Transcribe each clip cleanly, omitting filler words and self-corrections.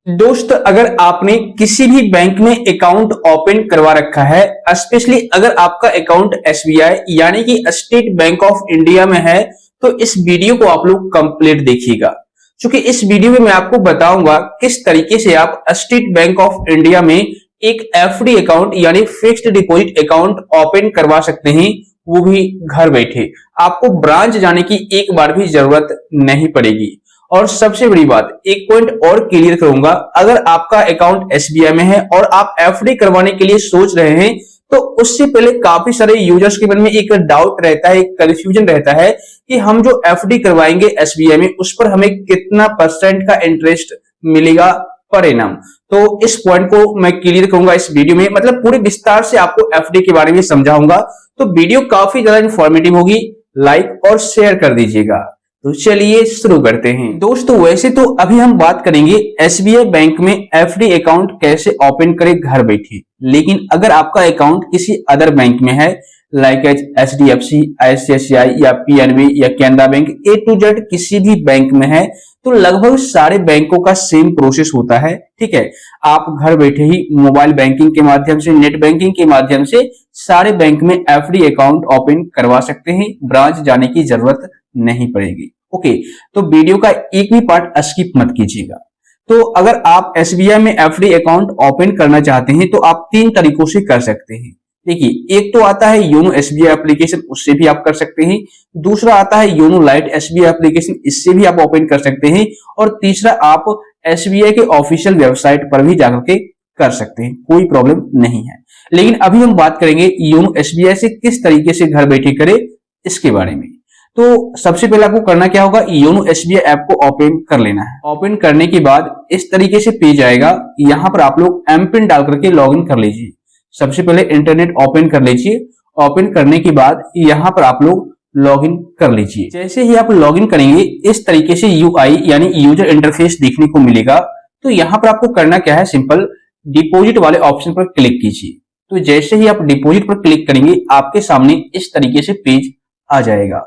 दोस्त, अगर आपने किसी भी बैंक में अकाउंट ओपन करवा रखा है, स्पेशली अगर आपका अकाउंट एसबीआई यानी कि स्टेट बैंक ऑफ इंडिया में है, तो इस वीडियो को आप लोग कंप्लीट देखिएगा। क्योंकि इस वीडियो में मैं आपको बताऊंगा किस तरीके से आप स्टेट बैंक ऑफ इंडिया में एक एफडी अकाउंट यानी फिक्स्ड डिपॉजिट अकाउंट ओपन करवा सकते हैं, वो भी घर बैठे। आपको ब्रांच जाने की एक बार भी जरूरत नहीं पड़ेगी। और सबसे बड़ी बात, एक पॉइंट और क्लियर करूंगा, अगर आपका अकाउंट एसबीआई में है और आप एफडी करवाने के लिए सोच रहे हैं, तो उससे पहले काफी सारे यूजर्स के मन में एक डाउट रहता है, एक कंफ्यूजन रहता है कि हम जो एफडी करवाएंगे एसबीआई में, उस पर हमें कितना परसेंट का इंटरेस्ट मिलेगा पर एनम। तो इस पॉइंट को मैं क्लियर करूंगा इस वीडियो में, मतलब पूरे विस्तार से आपको एफडी के बारे में समझाऊंगा। तो वीडियो काफी ज्यादा इंफॉर्मेटिव होगी, लाइक और शेयर कर दीजिएगा। तो चलिए शुरू करते हैं। दोस्तों, वैसे तो अभी हम बात करेंगे एसबीआई बैंक में एफडी अकाउंट कैसे ओपन करें घर बैठे। लेकिन अगर आपका अकाउंट किसी अदर बैंक में है, लाइक एचडीएफसी, आईसीआईसीआई या पीएनबी या Canara bank, A to Z किसी भी बैंक में है, तो लगभग सारे बैंकों का सेम प्रोसेस होता है। ठीक है, आप घर बैठे ही मोबाइल बैंकिंग के माध्यम से, नेट बैंकिंग के माध्यम से सारे बैंक में एफडी अकाउंट ओपन करवा सकते हैं, ब्रांच जाने की जरूरत नहीं पड़ेगी। ओके, तो वीडियो का एक भी पार्ट स्किप मत कीजिएगा। तो अगर आप एसबीआई में एफडी अकाउंट ओपन करना चाहते हैं, तो आप तीन तरीकों से कर सकते हैं। देखिए, एक तो आता है योनो एसबीआई एप्लीकेशन, उससे भी आप कर सकते हैं। दूसरा आता है योनो लाइट एसबीआई एप्लीकेशन, इससे भी आप ओपन कर सकते हैं। और तीसरा, आप एसबीआई के ऑफिशियल वेबसाइट पर भी जाकर के कर सकते हैं, कोई प्रॉब्लम नहीं है। लेकिन अभी हम बात करेंगे योनो एसबीआई से किस तरीके से घर बैठे करें, इसके बारे में। तो सबसे पहले आपको करना क्या होगा, योनो एसबीआई ऐप को ओपन कर लेना है। ओपन करने के बाद इस तरीके से पेज आएगा, यहां पर आप लोग एम पिन डाल करके लॉग इन कर लीजिए। सबसे पहले इंटरनेट ओपन कर लीजिए। ओपन करने के बाद यहां पर आप लोग लॉग इन कर लीजिए। जैसे ही आप लॉग इन करेंगे, इस तरीके से यूआई यानी यूजर इंटरफेस देखने को मिलेगा। तो यहां पर आपको करना क्या है, सिंपल डिपॉजिट वाले ऑप्शन पर क्लिक कीजिए। तो जैसे ही आप डिपॉजिट पर क्लिक करेंगे, आपके सामने इस तरीके से पेज आ जाएगा।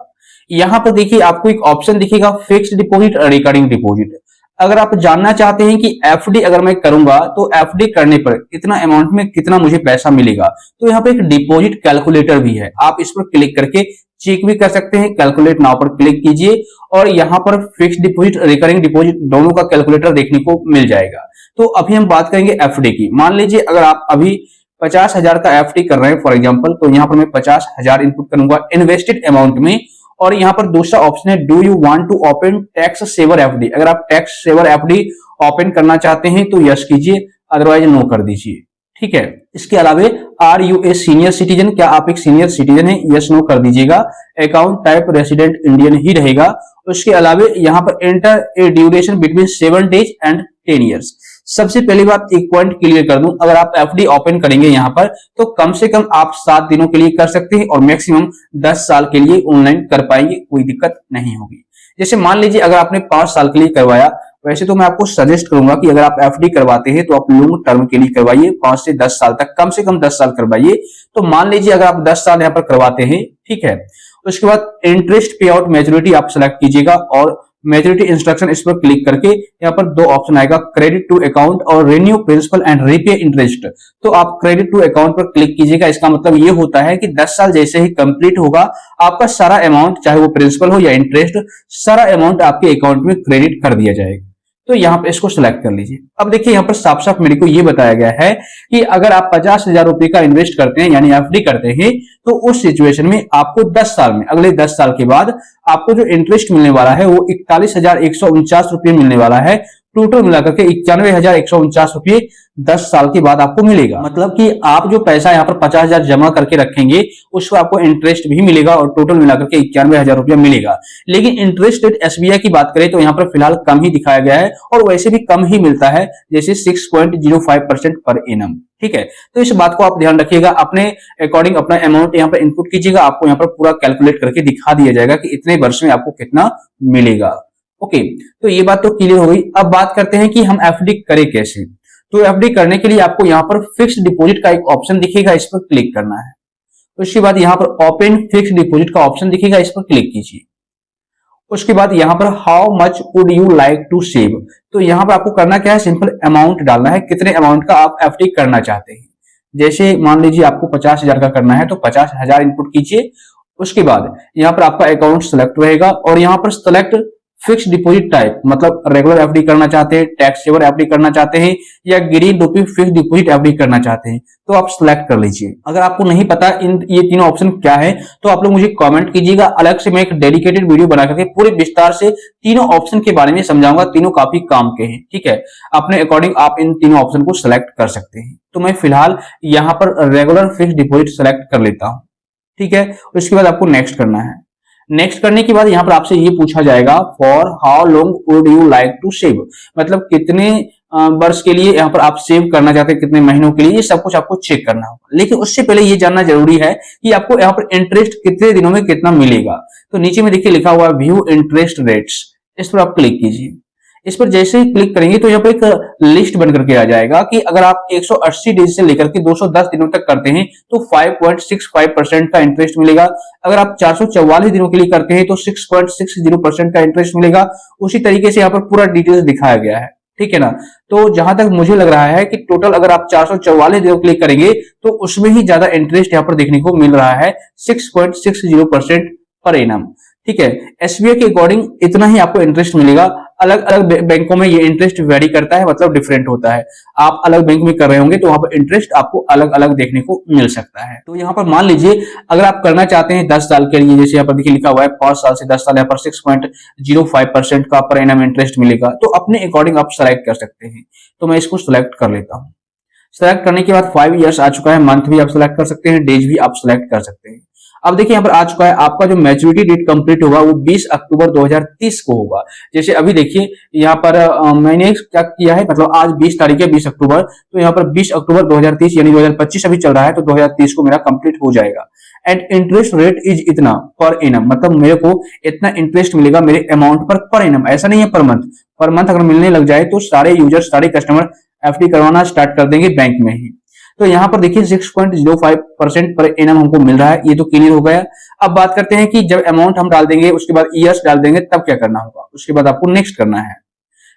यहां पर देखिए, आपको एक ऑप्शन दिखेगा फिक्स्ड डिपॉजिट और रिकरिंग डिपॉजिट। अगर आप जानना चाहते हैं कि एफडी अगर मैं करूंगा तो एफडी करने पर इतना अमाउंट में कितना मुझे पैसा मिलेगा, तो यहाँ पे एक डिपॉजिट कैलकुलेटर भी है, आप इस पर क्लिक करके चेक भी कर सकते हैं। कैलकुलेट नाउ पर क्लिक कीजिए और यहाँ पर फिक्स्ड डिपॉजिट रिकरिंग डिपॉजिट दोनों का कैलकुलेटर देखने को मिल जाएगा। तो अभी हम बात करेंगे एफडी की। मान लीजिए अगर आप अभी 50,000 का एफडी कर रहे हैं फॉर एग्जाम्पल, तो यहाँ पर मैं 50,000 इनपुट करूंगा इन्वेस्टेड अमाउंट में। और यहाँ पर दूसरा ऑप्शन है, do you want to open tax saver FD. अगर आप टैक्स सेवर एफडी ओपन करना चाहते हैं तो यस कीजिए, अदरवाइज नो कर दीजिए। ठीक है, इसके अलावा are you a senior citizen, क्या आप एक सीनियर सिटीजन है, यस नो कर दीजिएगा। अकाउंट टाइप रेसिडेंट इंडियन ही रहेगा। उसके अलावा यहाँ पर enter a duration between 7 days and 10 years. सबसे पहली बात एक पॉइंट क्लियर कर दूं, अगर आप एफडी ओपन करेंगे यहाँ पर, तो कम से कम आप 7 दिनों के लिए कर सकते हैं और मैक्सिमम 10 साल के लिए ऑनलाइन कर पाएंगे, कोई दिक्कत नहीं होगी। जैसे मान लीजिए अगर आपने 5 साल के लिए करवाया, वैसे तो मैं आपको सजेस्ट करूंगा कि अगर आप एफडी करवाते हैं तो आप लॉन्ग टर्म के लिए करवाइए, 5 से 10 साल तक, कम से कम 10 साल करवाइए। तो मान लीजिए अगर आप 10 साल यहाँ पर करवाते हैं, ठीक है, उसके बाद इंटरेस्ट पे आउट मैच्योरिटी आप सेलेक्ट कीजिएगा और मैच्योरिटी इंस्ट्रक्शन इस पर क्लिक करके यहाँ पर दो ऑप्शन आएगा, क्रेडिट टू अकाउंट और renew principal and repay interest. तो आप क्रेडिट टू अकाउंट पर क्लिक कीजिएगा। इसका मतलब ये होता है कि 10 साल जैसे ही कंप्लीट होगा, आपका सारा अमाउंट, चाहे वो प्रिंसिपल हो या इंटरेस्ट, सारा अमाउंट आपके अकाउंट में क्रेडिट कर दिया जाएगा। तो यहाँ पे इसको सिलेक्ट कर लीजिए। अब देखिए यहाँ पर साफ साफ मेरे को ये बताया गया है कि अगर आप 50,000 रुपए का इन्वेस्ट करते हैं यानी एफडी करते हैं, तो उस सिचुएशन में आपको 10 साल में, अगले 10 साल के बाद आपको जो इंटरेस्ट मिलने वाला है वो 41,149 रुपये मिलने वाला है। टोटल मिलाकर के 91,149 रुपये 10 साल के बाद आपको मिलेगा। मतलब कि आप जो पैसा यहाँ पर 50,000 जमा करके रखेंगे, उस पर आपको इंटरेस्ट भी मिलेगा और टोटल मिलाकर के 91,000 रुपया मिलेगा। लेकिन इंटरेस्ट रेट एसबीआई की बात करें तो यहाँ पर फिलहाल कम ही दिखाया गया है और वैसे भी कम ही मिलता है, जैसे 6.05% पर एनम। ठीक है, तो इस बात को आप ध्यान रखिएगा, अपने अकॉर्डिंग अपना अमाउंट यहाँ पर इनपुट कीजिएगा, आपको यहाँ पर पूरा कैलकुलेट करके दिखा दिया जाएगा कि इतने वर्ष में आपको कितना मिलेगा। ओके, तो ये बात तो क्लियर हो गई। अब बात करते हैं कि हम एफडी करें कैसे। तो एफडी करने के लिए आपको यहाँ पर फिक्स्ड डिपॉजिट का एक ऑप्शन दिखेगा, इस पर क्लिक करना है। उसके बाद यहाँ पर ओपन फिक्स्ड डिपॉजिट का ऑप्शन दिखेगा, इस पर क्लिक कीजिए। उसके बाद यहाँ पर how much would you like to save, तो यहाँ पर आपको करना क्या है, सिंपल अमाउंट डालना है, कितने अमाउंट का आप एफडी करना चाहते हैं। जैसे मान लीजिए आपको 50,000 का करना है तो 50,000 इनपुट कीजिए। उसके बाद यहाँ पर आपका अकाउंट सेलेक्ट रहेगा और यहाँ पर सेलेक्ट फिक्स डिपॉजिट टाइप, मतलब रेगुलर एफडी करना चाहते हैं, टैक्स सेवर एफडी करना चाहते हैं या ग्रीन रुपी फिक्स डिपॉजिट एफडी करना चाहते हैं, तो आप सिलेक्ट कर लीजिए। अगर आपको नहीं पता ये तीनों ऑप्शन क्या है तो आप लोग मुझे कमेंट कीजिएगा, अलग से मैं एक डेडिकेटेड वीडियो बना करके पूरे विस्तार से तीनों ऑप्शन के बारे में समझाऊंगा। तीनों काफी काम के हैं, ठीक है। अपने अकॉर्डिंग आप इन तीनों ऑप्शन को सिलेक्ट कर सकते हैं। तो मैं फिलहाल यहाँ पर रेगुलर फिक्स डिपॉजिट सेलेक्ट कर लेता हूँ, ठीक है। उसके बाद आपको नेक्स्ट करना है। नेक्स्ट करने के बाद यहाँ पर आपसे ये पूछा जाएगा for how long would you like to save, मतलब कितने वर्ष के लिए यहाँ पर आप सेव करना चाहते हैं, कितने महीनों के लिए, ये सब कुछ आपको चेक करना होगा। लेकिन उससे पहले ये जानना जरूरी है कि आपको यहाँ पर इंटरेस्ट कितने दिनों में कितना मिलेगा। तो नीचे में देखिए लिखा हुआ है व्यू इंटरेस्ट रेट्स, इस पर आप क्लिक कीजिए। इस पर जैसे ही क्लिक करेंगे तो यहाँ पर एक लिस्ट बन करके आ जाएगा कि अगर आप 180 डेज से लेकर के 210 दिनों तक करते हैं तो 5.65% का इंटरेस्ट मिलेगा। अगर आप 444 दिनों के लिए करते हैं तो 6.60% का इंटरेस्ट मिलेगा। उसी तरीके से यहाँ पर पूरा डिटेल्स दिखाया गया है, ठीक है ना। तो जहां तक मुझे लग रहा है कि टोटल अगर आप 444 दिनों के लिए करेंगे तो उसमें ही ज्यादा इंटरेस्ट यहाँ पर देखने को मिल रहा है, 6.60% पर एनम, ठीक है। एसबीआई के अकॉर्डिंग इतना ही आपको इंटरेस्ट मिलेगा। अलग अलग बैंकों में ये इंटरेस्ट वेरी करता है, मतलब डिफरेंट होता है। आप अलग बैंक में कर रहे होंगे तो वहां पर इंटरेस्ट आपको अलग अलग देखने को मिल सकता है। तो यहाँ पर मान लीजिए अगर आप करना चाहते हैं 10 साल के लिए, जैसे यहाँ पर देखिए लिखा हुआ है 5 साल से 10 साल, यहाँ पर 6.05% का पर एनम इंटरेस्ट मिलेगा। तो अपने अकॉर्डिंग आप सेलेक्ट कर सकते हैं। तो मैं इसको सिलेक्ट कर लेता हूँ। सेलेक्ट करने के बाद 5 ईयर्स आ चुका है, मंथ भी आप सेलेक्ट कर सकते हैं, डेज भी आप सेलेक्ट कर सकते हैं। अब देखिए यहाँ पर आ चुका है, आपका जो मैच्योरिटी डेट कंप्लीट होगा वो 20 अक्टूबर 2030 को होगा। जैसे अभी देखिए यहाँ पर मैंने क्या किया है, मतलब आज 20 तारीख है, 20 अक्टूबर, तो यहाँ पर 20 अक्टूबर 2030 यानी 2025 अभी चल रहा है, तो 2030 को मेरा कंप्लीट हो जाएगा। एंड इंटरेस्ट रेट इज इतना पर एनम, मतलब मेरे को इतना इंटरेस्ट मिलेगा मेरे अमाउंट पर एनम, ऐसा नहीं है पर मंथ। पर मंथ अगर मिलने लग जाए तो सारे यूजर, सारे कस्टमर एफडी करवाना स्टार्ट कर देंगे बैंक में ही। तो यहाँ पर देखिए 6.05% पर एनम हमको मिल रहा है, ये तो क्लियर हो गया। अब बात करते हैं कि जब अमाउंट हम डाल देंगे उसके बाद ईयर्स डाल देंगे तब क्या करना होगा। उसके बाद आपको नेक्स्ट करना है।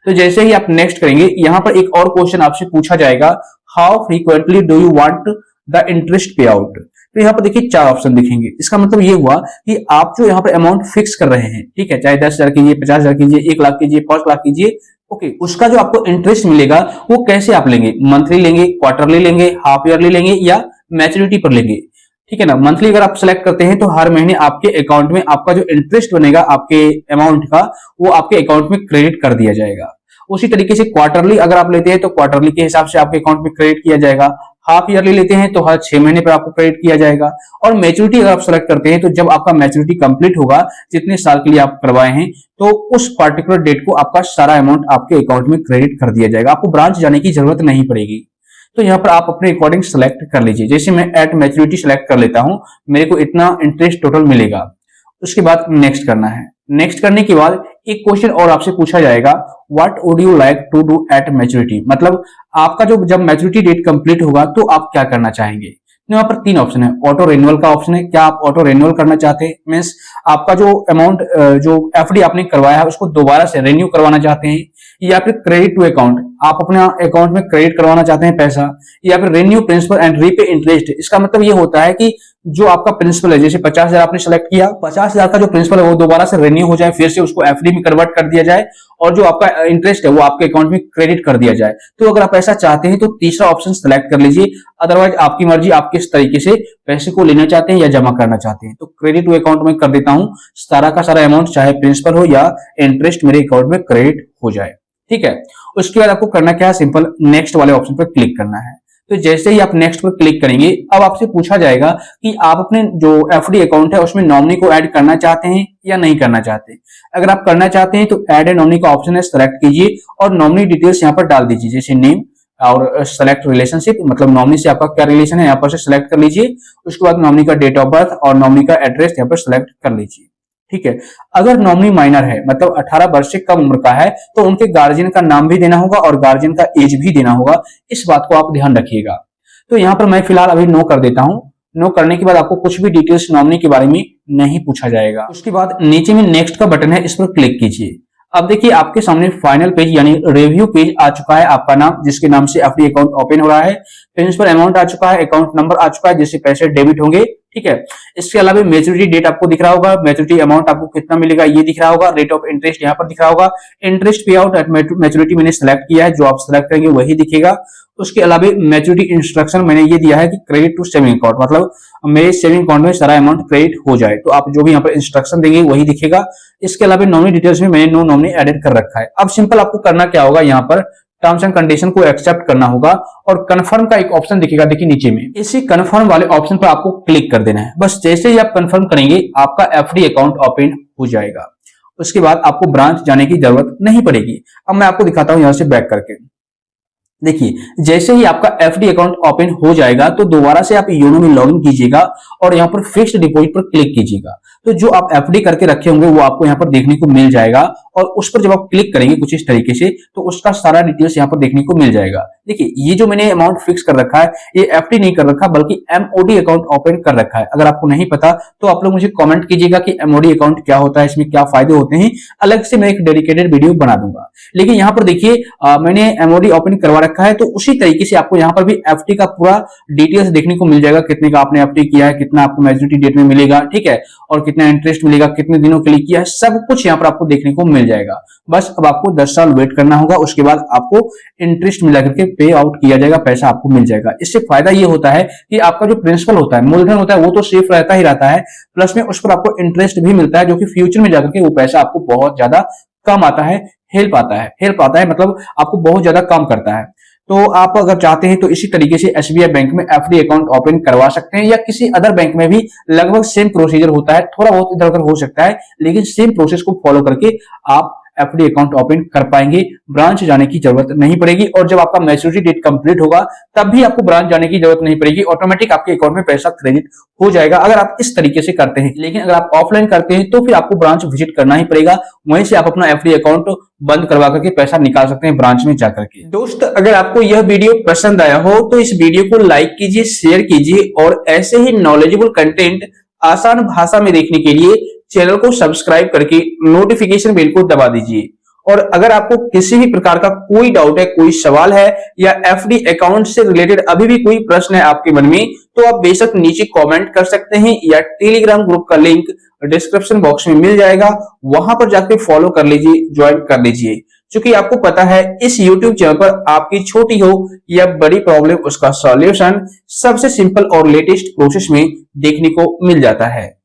तो जैसे ही आप नेक्स्ट करेंगे यहाँ पर एक और क्वेश्चन आपसे पूछा जाएगा, how frequently do you want the interest पे आउट। तो यहाँ पर देखिए 4 ऑप्शन दिखेंगे। इसका मतलब ये हुआ कि आप जो यहाँ पर अमाउंट फिक्स कर रहे हैं, ठीक है, चाहे 10,000 कीजिए, 50,000 कीजिए, 1 लाख कीजिए, 5 लाख कीजिए, ओके, उसका जो आपको इंटरेस्ट मिलेगा वो कैसे आप लेंगे, मंथली लेंगे, क्वार्टरली लेंगे, हाफ ईयरली लेंगे या मैच्योरिटी पर लेंगे, ठीक है ना। मंथली अगर आप सेलेक्ट करते हैं तो हर महीने आपके अकाउंट में आपका जो इंटरेस्ट बनेगा आपके अमाउंट का वो आपके अकाउंट में क्रेडिट कर दिया जाएगा। उसी तरीके से क्वार्टरली अगर आप लेते हैं तो क्वार्टरली के हिसाब से आपके अकाउंट में क्रेडिट किया जाएगा। हाफ ईयरली लेते हैं तो हर 6 महीने पर आपको क्रेडिट किया जाएगा। और मैच्योरिटी अगर आप सेलेक्ट करते हैं तो जब आपका मैच्योरिटी कंप्लीट होगा, जितने साल के लिए आप करवाए हैं, तो उस पर्टिकुलर डेट को आपका सारा अमाउंट आपके अकाउंट में क्रेडिट कर दिया जाएगा। आपको ब्रांच जाने की जरूरत नहीं पड़ेगी। तो यहाँ पर आप अपने अकॉर्डिंग सेलेक्ट कर लीजिए। जैसे मैं एट मैच्योरिटी सेलेक्ट कर लेता हूं, मेरे को इतना इंटरेस्ट टोटल मिलेगा। उसके बाद नेक्स्ट करना है। नेक्स्ट करने के बाद एक क्वेश्चन और आपसे पूछा जाएगा, what would you like to do at maturity, मतलब आपका जो जब मैच्योरिटी डेट कंप्लीट होगा तो आप क्या करना चाहेंगे। यहाँ पर 3 ऑप्शन है। ऑटो रिन्यूअल का ऑप्शन है, क्या आप ऑटो रिन्यूअल करना चाहते हैं, मीन्स आपका जो अमाउंट जो एफडी आपने करवाया है उसको दोबारा से रिन्यू करवाना चाहते हैं, या फिर क्रेडिट टू अकाउंट, आप अपने अकाउंट में क्रेडिट करवाना चाहते हैं पैसा, या फिर renew principal and repay interest. इसका मतलब ये होता है कि जो आपका प्रिंसिपल है, जैसे 50,000 आपने सेलेक्ट किया, 50,000 का जो प्रिंसिपल है वो दोबारा से रिन्यू हो जाए, फिर से उसको एफडी में कन्वर्ट कर दिया जाए और जो आपका इंटरेस्ट है वो आपके अकाउंट में क्रेडिट कर दिया जाए। तो अगर आप ऐसा चाहते हैं तो तीसरा ऑप्शन सेलेक्ट कर लीजिए। अदरवाइज आपकी मर्जी, आप किस तरीके से पैसे को लेना चाहते हैं या जमा करना चाहते हैं। तो क्रेडिट टू अकाउंट में कर देता हूं, सारा का सारा अमाउंट चाहे प्रिंसिपल हो या इंटरेस्ट मेरे अकाउंट में क्रेडिट हो जाए, ठीक है। उसके बाद आपको करना क्या है, सिंपल नेक्स्ट वाले ऑप्शन पर क्लिक करना है। तो जैसे ही आप नेक्स्ट पर क्लिक करेंगे, अब आपसे पूछा जाएगा कि आप अपने जो एफडी अकाउंट है उसमें नॉमिनी को ऐड करना चाहते हैं या नहीं करना चाहते। अगर आप करना चाहते हैं तो ऐड ए नॉमिनी का ऑप्शन है, सेलेक्ट कीजिए और नॉमिनी डिटेल्स यहाँ पर डाल दीजिए, जैसे नेम और सेलेक्ट रिलेशनशिप, मतलब नॉमिनी से आपका क्या रिलेशन है यहाँ पर से सेलेक्ट कर लीजिए। उसके बाद नॉमिनी का डेट ऑफ बर्थ और नॉमिनी का एड्रेस यहाँ पर सेलेक्ट कर लीजिए, ठीक है। अगर नॉमिनी माइनर है, मतलब 18 वर्ष से कम उम्र का है, तो उनके गार्जियन का नाम भी देना होगा और गार्जियन का एज भी देना होगा। इस बात को आप ध्यान रखिएगा। तो यहाँ पर मैं फिलहाल अभी नो कर देता हूं, नो करने के बाद आपको कुछ भी डिटेल्स नॉमिनी के बारे में नहीं पूछा जाएगा। उसके बाद नीचे में नेक्स्ट का बटन है, इस पर क्लिक कीजिए। अब देखिए आपके सामने फाइनल पेज यानी रिव्यू पेज आ चुका है। आपका नाम जिसके नाम से एफडी अकाउंट ओपन हो रहा है, प्रिंसिपल अमाउंट आ चुका है, अकाउंट नंबर आ चुका है जिससे पैसे डेबिट होंगे, ठीक है। इसके अलावा मैच्योरिटी डेट आपको दिख रहा होगा, मैच्योरिटी अमाउंट आपको कितना मिलेगा ये दिख रहा होगा, रेट ऑफ इंटरेस्ट यहाँ पर दिख रहा होगा, इंटरेस्ट पे आउट एट मैच्योरिटी मैंने सेलेक्ट किया है, जो आप सेलेक्ट करेंगे वही दिखेगा। उसके अलावा मैच्योरिटी इंस्ट्रक्शन मैंने ये दिया है कि क्रेडिट टू सेविंग अकाउंट, मतलब मेरे सेविंग अकाउंट में सारा अमाउंट क्रेडिट हो जाए, तो आप जो भी यहाँ पर इंस्ट्रक्शन देंगे वही दिखेगा। इसके अलावा नॉमिनी डिटेल्स में मैंने नो नॉमिनी एडिट कर रखा है। अब सिंपल आपको करना क्या होगा, यहाँ पर टर्म्स एंड कंडीशन को एक्सेप्ट करना होगा और कंफर्म का एक ऑप्शन दिखेगा, देखिए नीचे में, इसी कंफर्म वाले ऑप्शन पर आपको क्लिक कर देना है। बस जैसे ही आप कंफर्म करेंगे आपका एफडी अकाउंट ओपन हो जाएगा। उसके बाद आपको ब्रांच जाने की जरूरत नहीं पड़ेगी। अब मैं आपको दिखाता हूं यहां से बैक करके। देखिए जैसे ही आपका एफडी अकाउंट ओपन हो जाएगा तो दोबारा से आप योनो में लॉगिन कीजिएगा और यहाँ पर फिक्स्ड डिपॉजिट पर क्लिक कीजिएगा। तो जो आप एफडी करके रखे होंगे वो आपको यहाँ पर देखने को मिल जाएगा और उस पर जब आप क्लिक करेंगे कुछ इस तरीके से तो उसका सारा डिटेल्स यहाँ पर देखने को मिल जाएगा। देखिए ये जो मैंने अमाउंट फिक्स कर रखा है ये एफडी नहीं कर रखा बल्कि एमओडी अकाउंट ओपन कर रखा है। अगर आपको नहीं पता तो आप लोग मुझे कमेंट कीजिएगा कि एमओडी अकाउंट क्या होता है, इसमें क्या फायदे होते हैं, अलग से मैं एक डेडिकेटेड वीडियो बना दूंगा। लेकिन यहाँ पर देखिए मैंने एमओडी ओपन करवा रखा है तो उसी तरीके से आपको यहाँ पर भी एफडी का पूरा डिटेल्स देखने को मिल जाएगा, कितने का आपने एफडी किया है, कितना आपको मैच्योरिटी डेट में मिलेगा, ठीक है, और कितना इंटरेस्ट मिलेगा, कितने दिनों के लिए किया है, सब कुछ यहाँ पर आपको देखने को मिल जाएगा। बस अब आपको 10 साल वेट करना होगा, उसके बाद आपको इंटरेस्ट मिला करके पे आउट किया जाएगा, पैसा आपको मिल जाएगा। इससे फायदा ये होता है कि आपका जो प्रिंसिपल होता है, मूलधन होता है, वो तो सेफ रहता ही रहता है, प्लस में उस पर आपको इंटरेस्ट भी मिलता है जो कि फ्यूचर में जाकर के वो पैसा आपको बहुत ज्यादा कम आता है, हेल्प आता है, मतलब आपको बहुत ज्यादा काम करता है। तो आप अगर चाहते हैं तो इसी तरीके से एसबीआई बैंक में एफडी अकाउंट ओपन करवा सकते हैं या किसी अदर बैंक में भी लगभग सेम प्रोसीजर होता है, थोड़ा बहुत इधर उधर हो सकता है लेकिन सेम प्रोसेस को फॉलो करके आप एफडी अकाउंट ओपन कर पाएंगे, ब्रांच जाने की जरूरत नहीं पड़ेगी। और जब आपका मैच्योरिटी डेट कंप्लीट होगा तब भी आपको ब्रांच जाने की जरूरत नहीं पड़ेगी, ऑटोमेटिक आपके अकाउंट में पैसा क्रेडिट हो जाएगा अगर आप इस तरीके से करते हैं। लेकिन अगर आप ऑफलाइन करते हैं तो फिर आपको ब्रांच विजिट करना ही पड़ेगा, वहीं से आप अपना एफडी अकाउंट बंद करवा करके पैसा निकाल सकते हैं ब्रांच में जाकर के। दोस्त अगर आपको यह वीडियो पसंद आया हो तो इस वीडियो को लाइक कीजिए, शेयर कीजिए और ऐसे ही नॉलेजेबल कंटेंट आसान भाषा में देखने के लिए चैनल को सब्सक्राइब करके नोटिफिकेशन बेल को दबा दीजिए। और अगर आपको किसी भी प्रकार का कोई डाउट है, कोई सवाल है या एफडी अकाउंट से रिलेटेड अभी भी कोई प्रश्न है आपके मन में तो आप बेशक नीचे कमेंट कर सकते हैं या टेलीग्राम ग्रुप का लिंक डिस्क्रिप्शन बॉक्स में मिल जाएगा, वहां पर जाकर फॉलो कर लीजिए, ज्वाइन कर लीजिए। क्योंकि आपको पता है इस YouTube चैनल पर आपकी छोटी हो या बड़ी प्रॉब्लम उसका सॉल्यूशन सबसे सिंपल और लेटेस्ट प्रोसेस में देखने को मिल जाता है।